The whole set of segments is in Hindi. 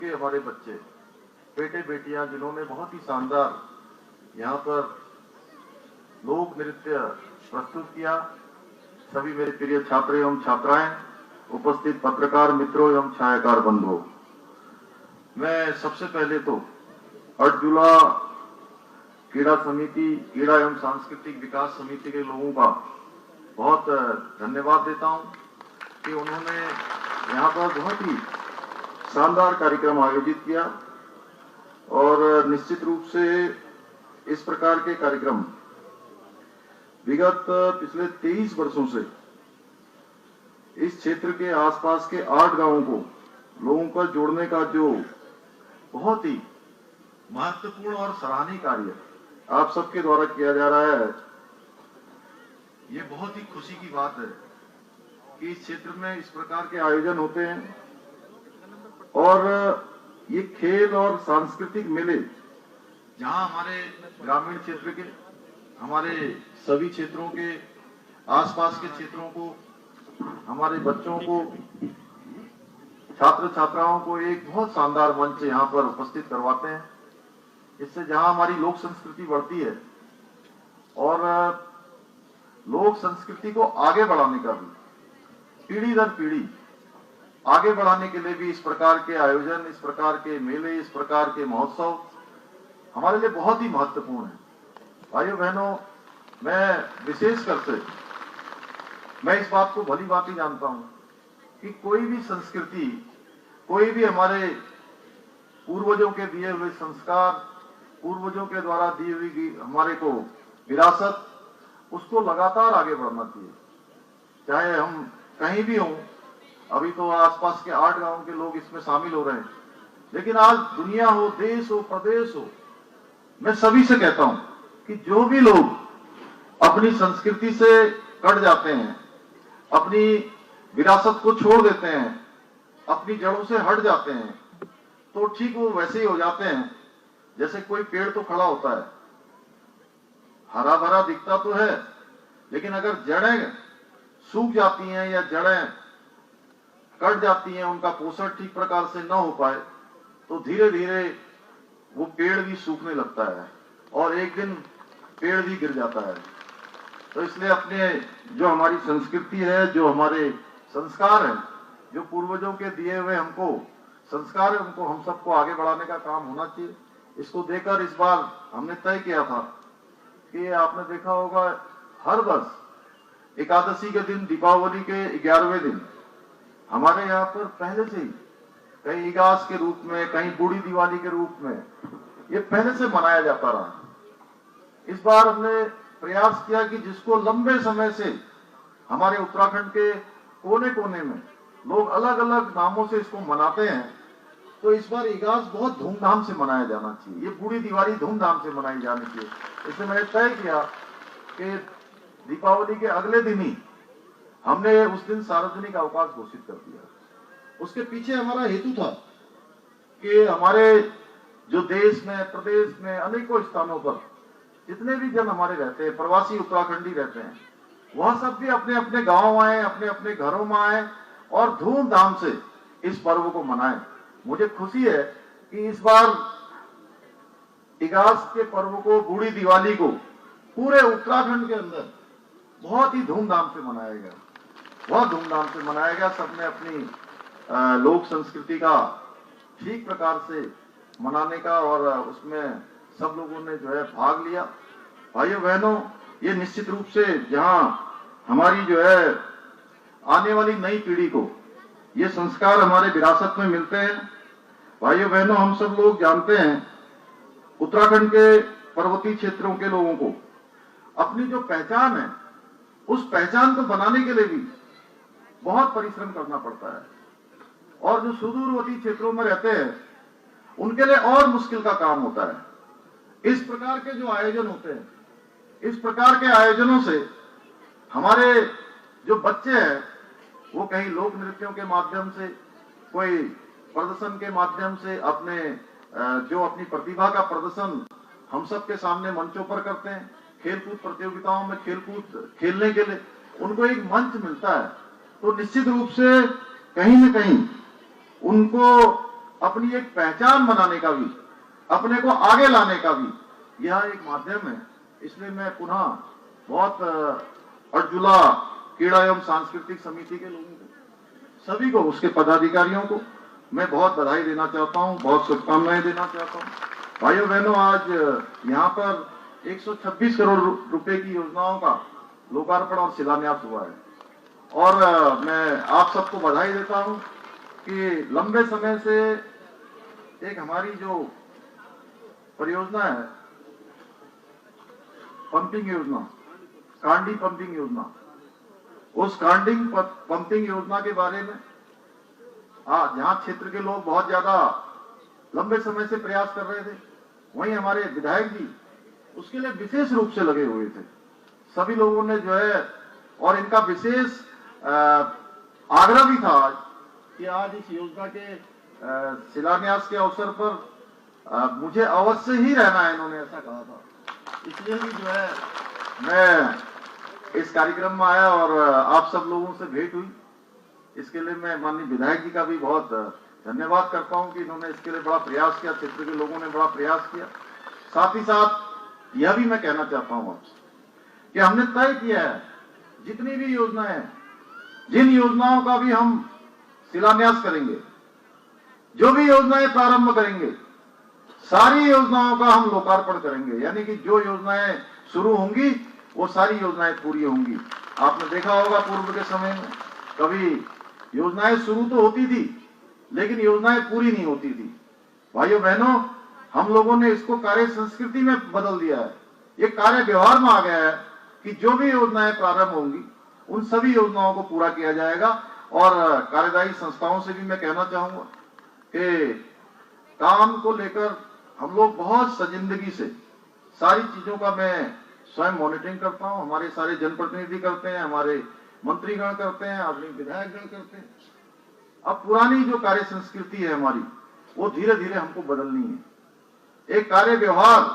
के हमारे बच्चे, बेटे बेटियां, जिन्होंने बहुत ही शानदार यहाँ पर लोक नृत्य प्रस्तुत किया। सभी मेरे प्रिय छात्र एवं छात्राएं, उपस्थित पत्रकार मित्रों एवं छायाकार बंधुओं, मैं सबसे पहले तो अर्जुला क्रीड़ा समिति, क्रीड़ा एवं सांस्कृतिक विकास समिति के लोगों का बहुत धन्यवाद देता हूं कि उन्होंने यहाँ पर बहुत ही शानदार कार्यक्रम आयोजित किया। और निश्चित रूप से इस प्रकार के कार्यक्रम विगत पिछले 23 वर्षों से इस क्षेत्र के आसपास के 8 गांवों को लोगों का जोड़ने का जो बहुत ही महत्वपूर्ण और सराहनीय कार्य आप सबके द्वारा किया जा रहा है, ये बहुत ही खुशी की बात है कि इस क्षेत्र में इस प्रकार के आयोजन होते हैं। और ये खेल और सांस्कृतिक मेले जहां हमारे ग्रामीण क्षेत्र के, हमारे सभी क्षेत्रों के आसपास के क्षेत्रों को, हमारे बच्चों को, छात्र छात्राओं को एक बहुत शानदार मंच यहाँ पर उपस्थित करवाते हैं। इससे जहां हमारी लोक संस्कृति बढ़ती है और लोक संस्कृति को आगे बढ़ाने का भी, पीढ़ी दर पीढ़ी आगे बढ़ाने के लिए भी इस प्रकार के आयोजन, इस प्रकार के मेले, इस प्रकार के महोत्सव हमारे लिए बहुत ही महत्वपूर्ण है। भाइयों बहनों, मैं विशेषकर से मैं इस बात को भली भांति जानता हूं कि कोई भी संस्कृति, कोई भी हमारे पूर्वजों के दिए हुए संस्कार, पूर्वजों के द्वारा दी हुई हमारे को विरासत, उसको लगातार आगे बढ़ना चाहिए। चाहे हम कहीं भी हों, अभी तो आसपास के 8 गांवों के लोग इसमें शामिल हो रहे हैं, लेकिन आज दुनिया हो, देश हो, प्रदेश हो, मैं सभी से कहता हूं कि जो भी लोग अपनी संस्कृति से कट जाते हैं, अपनी विरासत को छोड़ देते हैं, अपनी जड़ों से हट जाते हैं, तो ठीक वो वैसे ही हो जाते हैं जैसे कोई पेड़ तो खड़ा होता है, हरा भरा दिखता तो है, लेकिन अगर जड़ें सूख जाती हैं या जड़ें कट जाती हैं, उनका पोषण ठीक प्रकार से न हो पाए, तो धीरे धीरे वो पेड़ भी सूखने लगता है और एक दिन पेड़ भी गिर जाता है। तो इसलिए अपने जो हमारी संस्कृति है, जो हमारे संस्कार हैं, जो पूर्वजों के दिए हुए हमको संस्कार है, उनको हम सबको आगे बढ़ाने का काम होना चाहिए। इसको देकर इस बार हमने तय किया था कि आपने देखा होगा, हर वर्ष एकादशी के दिन, दीपावली के 11वें दिन हमारे यहाँ पर पहले से ही कहीं इगास के रूप में, कहीं बूढ़ी दिवाली के रूप में ये पहले से मनाया जाता रहा। इस बार हमने प्रयास किया कि जिसको लंबे समय से हमारे उत्तराखंड के कोने कोने में लोग अलग अलग नामों से इसको मनाते हैं, तो इस बार इगास बहुत धूमधाम से मनाया जाना चाहिए। ये बूढ़ी दिवाली धूमधाम से मनाई जानी चाहिए। इसलिए मैंने तय किया कि दीपावली के अगले दिन ही हमने उस दिन सार्वजनिक अवकाश घोषित कर दिया। उसके पीछे हमारा हेतु था कि हमारे जो देश में, प्रदेश में अनेकों स्थानों पर जितने भी जन हमारे रहते हैं, प्रवासी उत्तराखंडी रहते हैं, वह सब भी अपने अपने गांव आए, अपने अपने घरों में आए और धूमधाम से इस पर्व को मनाएं। मुझे खुशी है कि इस बार इगास के पर्व को, बूढ़ी दिवाली को पूरे उत्तराखंड के अंदर बहुत ही धूमधाम से मनाया गया, बहुत धूमधाम से मनाया गया। सबने अपनी लोक संस्कृति का ठीक प्रकार से मनाने का और उसमें सब लोगों ने जो है भाग लिया। भाइयों बहनों, ये निश्चित रूप से जहां हमारी जो है आने वाली नई पीढ़ी को ये संस्कार हमारे विरासत में मिलते हैं। भाइयों बहनों, हम सब लोग जानते हैं उत्तराखंड के पर्वतीय क्षेत्रों के लोगों को अपनी जो पहचान है, उस पहचान को बनाने के लिए भी बहुत परिश्रम करना पड़ता है। और जो सुदूरवर्ती क्षेत्रों में रहते हैं, उनके लिए और मुश्किल का काम होता है। इस प्रकार के जो आयोजन होते हैं, इस प्रकार के आयोजनों से हमारे जो बच्चे हैं, वो कहीं लोक नृत्यों के माध्यम से, कोई प्रदर्शन के माध्यम से अपने जो अपनी प्रतिभा का प्रदर्शन हम सब के सामने मंचों पर करते हैं। खेलकूद प्रतियोगिताओं में खेलकूद खेलने के लिए उनको एक मंच मिलता है, तो निश्चित रूप से कहीं न कहीं उनको अपनी एक पहचान बनाने का भी, अपने को आगे लाने का भी यह एक माध्यम है। इसलिए मैं पुनः बहुत अर्जुला क्रीड़ा एवं सांस्कृतिक समिति के लोगों को, सभी को, उसके पदाधिकारियों को मैं बहुत बधाई देना चाहता हूं, बहुत शुभकामनाएं देना चाहता हूं। भाइयों बहनों, आज यहाँ पर 126 करोड़ रुपए की योजनाओं का लोकार्पण और शिलान्यास हुआ है और मैं आप सबको बधाई देता हूं कि लंबे समय से एक हमारी जो परियोजना है, पंपिंग योजना, कांडी पंपिंग योजना, उस कांडी पंपिंग योजना के बारे में जहां क्षेत्र के लोग बहुत ज्यादा लंबे समय से प्रयास कर रहे थे, वहीं हमारे विधायक जी उसके लिए विशेष रूप से लगे हुए थे। सभी लोगों ने जो है, और इनका विशेष आग्रह भी था कि आज इस योजना के शिलान्यास के अवसर पर मुझे अवश्य ही रहना है, इन्होंने ऐसा कहा था। इसलिए भी जो है मैं इस कार्यक्रम में आया और आप सब लोगों से भेंट हुई। इसके लिए मैं माननीय विधायक जी का भी बहुत धन्यवाद करता हूं कि इन्होंने इसके लिए बड़ा प्रयास किया, क्षेत्र के लोगों ने बड़ा प्रयास किया। साथ ही साथ यह भी मैं कहना चाहता हूं आपसे कि हमने तय किया है जितनी भी योजनाएं हैं, जिन योजनाओं का भी हम शिलान्यास करेंगे, जो भी योजनाएं प्रारंभ करेंगे, सारी योजनाओं का हम लोकार्पण करेंगे। यानी कि जो योजनाएं शुरू होंगी वो सारी योजनाएं पूरी होंगी। आपने देखा होगा पूर्व के समय में कभी योजनाएं शुरू तो होती थी लेकिन योजनाएं पूरी नहीं होती थी। भाइयों बहनों, हम लोगों ने इसको कार्य संस्कृति में बदल दिया है। ये कार्य व्यवहार में आ गया है कि जो भी योजनाएं प्रारंभ होंगी उन सभी योजनाओं को पूरा किया जाएगा। और कार्यदायी संस्थाओं से भी मैं कहना चाहूंगा कि काम को लेकर हम लोग बहुत संजीदगी से सारी चीजों का मैं स्वयं मॉनिटरिंग करता हूं। हमारे सारे जनप्रतिनिधि करते हैं, हमारे मंत्रीगण करते हैं, अपने विधायकगण करते हैं। अब पुरानी जो कार्य संस्कृति है हमारी, वो धीरे धीरे हमको बदलनी है। एक कार्य व्यवहार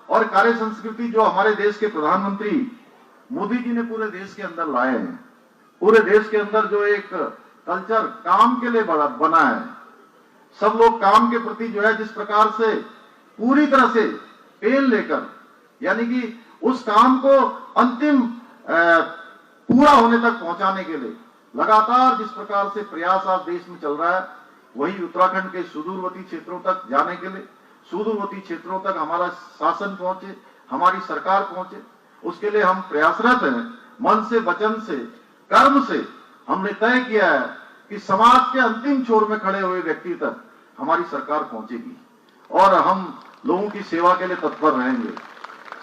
और कार्य संस्कृति जो हमारे देश के प्रधानमंत्री मोदी जी ने पूरे देश के अंदर लाए हैं, पूरे देश के अंदर जो एक कल्चर काम के लिए बना है, सब लोग काम के प्रति जो है जिस प्रकार से पूरी तरह से पेन लेकर, यानी कि उस काम को अंतिम पूरा होने तक पहुंचाने के लिए लगातार जिस प्रकार से प्रयास आज देश में चल रहा है, वही उत्तराखंड के सुदूरवर्ती क्षेत्रों तक जाने के लिए, सुदूरवर्ती क्षेत्रों तक हमारा शासन पहुंचे, हमारी सरकार पहुंचे, उसके लिए हम प्रयासरत हैं। मन से, वचन से, कर्म से हमने तय किया है कि समाज के अंतिम छोर में खड़े हुए व्यक्ति तक हमारी सरकार पहुंचेगी और हम लोगों की सेवा के लिए तत्पर रहेंगे।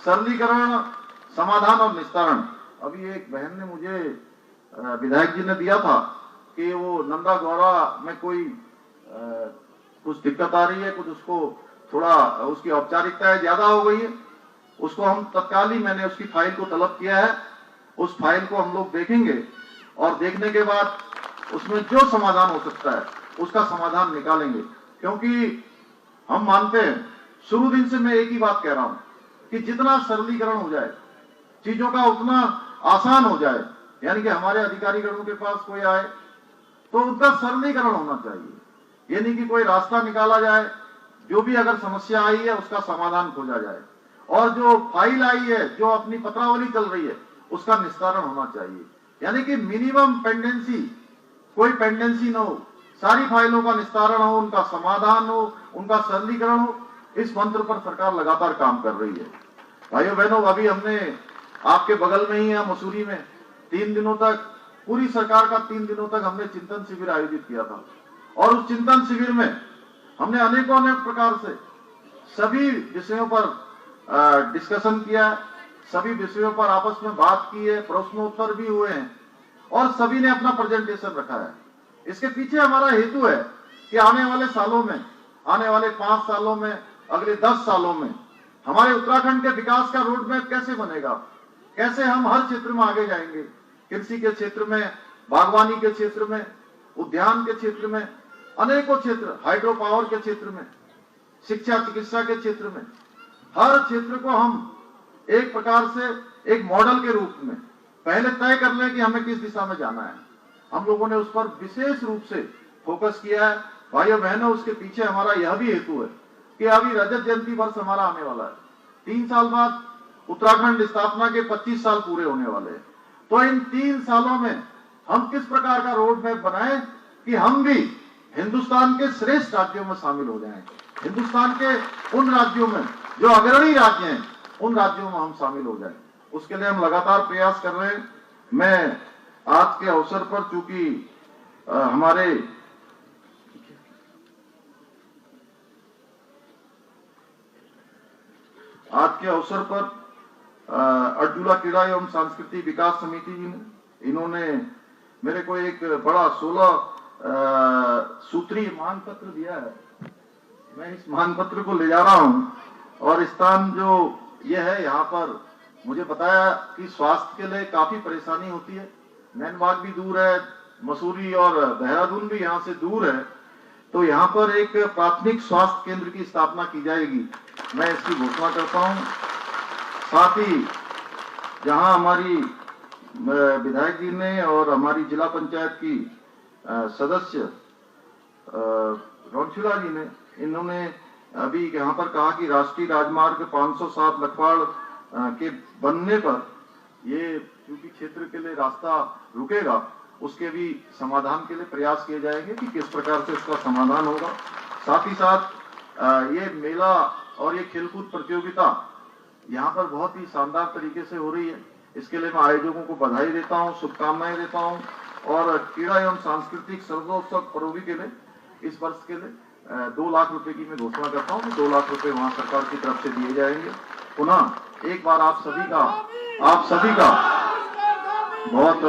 सरलीकरण, समाधान और निस्तारण, अभी एक बहन ने मुझे विधायक जी ने दिया था कि वो नंदा गौरा में कोई कुछ दिक्कत आ रही है, कुछ उसको थोड़ा उसकी औपचारिकताएं ज्यादा हो गई है। उसको हम तत्काल ही, मैंने उसकी फाइल को तलब किया है, उस फाइल को हम लोग देखेंगे और देखने के बाद उसमें जो समाधान हो सकता है उसका समाधान निकालेंगे। क्योंकि हम मानते हैं, शुरू दिन से मैं एक ही बात कह रहा हूं कि जितना सरलीकरण हो जाए चीजों का, उतना आसान हो जाए। यानी कि हमारे अधिकारीगणों के पास कोई आए तो उनका सरलीकरण होना चाहिए। यानी कि कोई रास्ता निकाला जाए, जो भी अगर समस्या आई है उसका समाधान खोजा जाए, और जो फाइल आई है, जो अपनी पत्रावली चल रही है, उसका निस्तारण होना चाहिए। यानी कि मिनिमम पेंडेंसी, कोई पेंडेंसी न हो, सारी फाइलों का निस्तारण हो, उनका समाधान हो, उनका सरलीकरण हो। इस मंत्र पर सरकार लगातार काम कर रही है। भाइयों बहनों, अभी हमने आपके बगल में ही है मसूरी में 3 दिनों तक, पूरी सरकार का 3 दिनों तक हमने चिंतन शिविर आयोजित किया था। और उस चिंतन शिविर में हमने अनेकों अनेक प्रकार से सभी विषयों पर डिस्कशन किया, सभी विषयों पर आपस में बात की है, प्रश्नोत्तर भी हुए हैं और सभी ने अपना प्रेजेंटेशन रखा है। इसके पीछे हमारा हेतु है कि आने वाले सालों में, आने वाले 5 सालों में, अगले 10 सालों में हमारे उत्तराखंड के विकास का रोड मैप कैसे बनेगा, कैसे हम हर क्षेत्र में आगे जाएंगे। कृषि के क्षेत्र में, बागवानी के क्षेत्र में, उद्यान के क्षेत्र में, अनेकों क्षेत्र, हाइड्रो पावर के क्षेत्र में, शिक्षा चिकित्सा के क्षेत्र में, हर क्षेत्र को हम एक प्रकार से एक मॉडल के रूप में पहले तय कर लें कि हमें किस दिशा में जाना है। हम लोगों ने उस पर विशेष रूप से फोकस किया है भाइयों बहनों, उसके पीछे हमारा यह भी हेतु है कि अभी रजत जयंती वर्ष हमारा आने वाला है। 3 साल बाद उत्तराखंड स्थापना के 25 साल पूरे होने वाले हैं। तो इन 3 सालों में हम किस प्रकार का रोड मैप बनाएं कि हम भी हिंदुस्तान के श्रेष्ठ राज्यों में शामिल हो जाएं, हिंदुस्तान के उन राज्यों में जो अग्रणी राज्य हैं, उन राज्यों में हम शामिल हो जाएं। उसके लिए हम लगातार प्रयास कर रहे हैं। मैं आज के अवसर पर, चूंकि हमारे आज के अवसर पर अर्जुला क्रीड़ा एवं सांस्कृतिक विकास समिति जी ने, इन्होंने मेरे को एक बड़ा 16 सूत्रीय मांग पत्र दिया है। मैं इस मांग पत्र को ले जा रहा हूं और स्थान जो ये है, यहाँ पर मुझे बताया कि स्वास्थ्य के लिए काफी परेशानी होती है। नैनबाग भी दूर है, मसूरी और देहरादून भी यहाँ से दूर है। तो यहाँ पर एक प्राथमिक स्वास्थ्य केंद्र की स्थापना की जाएगी, मैं इसकी घोषणा करता हूँ। साथ ही जहाँ हमारी विधायक जी ने और हमारी जिला पंचायत की सदस्य रौनशिला जी ने, इन्होंने अभी यहाँ पर कहा कि राष्ट्रीय राजमार्ग 507 लखवाड़ के बनने पर ये क्योंकि क्षेत्र के लिए रास्ता रुकेगा, उसके भी समाधान के लिए प्रयास किए जाएंगे कि किस प्रकार से उसका समाधान होगा। साथ ही साथ ये मेला और ये खेलकूद प्रतियोगिता यहाँ पर बहुत ही शानदार तरीके से हो रही है। इसके लिए मैं आयोजकों को बधाई देता हूँ, शुभकामनाएं देता हूँ और क्रीड़ा एवं सांस्कृतिक सर्वोत्सव परोवी के लिए इस वर्ष के लिए 2 लाख रुपए की मैं घोषणा करता हूँ कि 2 लाख रुपए वहाँ सरकार की तरफ से दिए जाएंगे। पुनः एक बार आप सभी का बहुत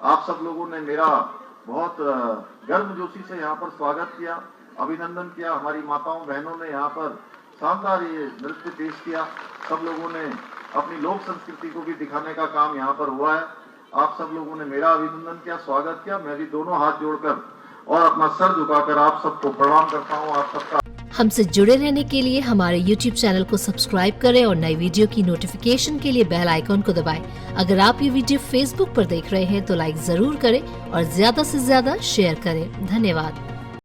आप सब लोगों ने मेरा बहुत गर्मजोशी से यहाँ पर स्वागत किया, अभिनंदन किया। हमारी माताओं बहनों ने यहाँ पर शानदार ये नृत्य पेश किया। सब लोगों ने अपनी लोक संस्कृति को भी दिखाने का काम यहाँ पर हुआ है। आप सब लोगों ने मेरा अभिनंदन किया, स्वागत किया। मैं भी दोनों हाथ जोड़कर और अपना सर झुकाकर आप सबको प्रणाम करता हूँ। आप सबका हमसे जुड़े रहने के लिए हमारे YouTube चैनल को सब्सक्राइब करें और नई वीडियो की नोटिफिकेशन के लिए बेल आइकॉन को दबाएं। अगर आप ये वीडियो Facebook पर देख रहे हैं तो लाइक जरूर करें और ज्यादा से ज्यादा शेयर करें। धन्यवाद।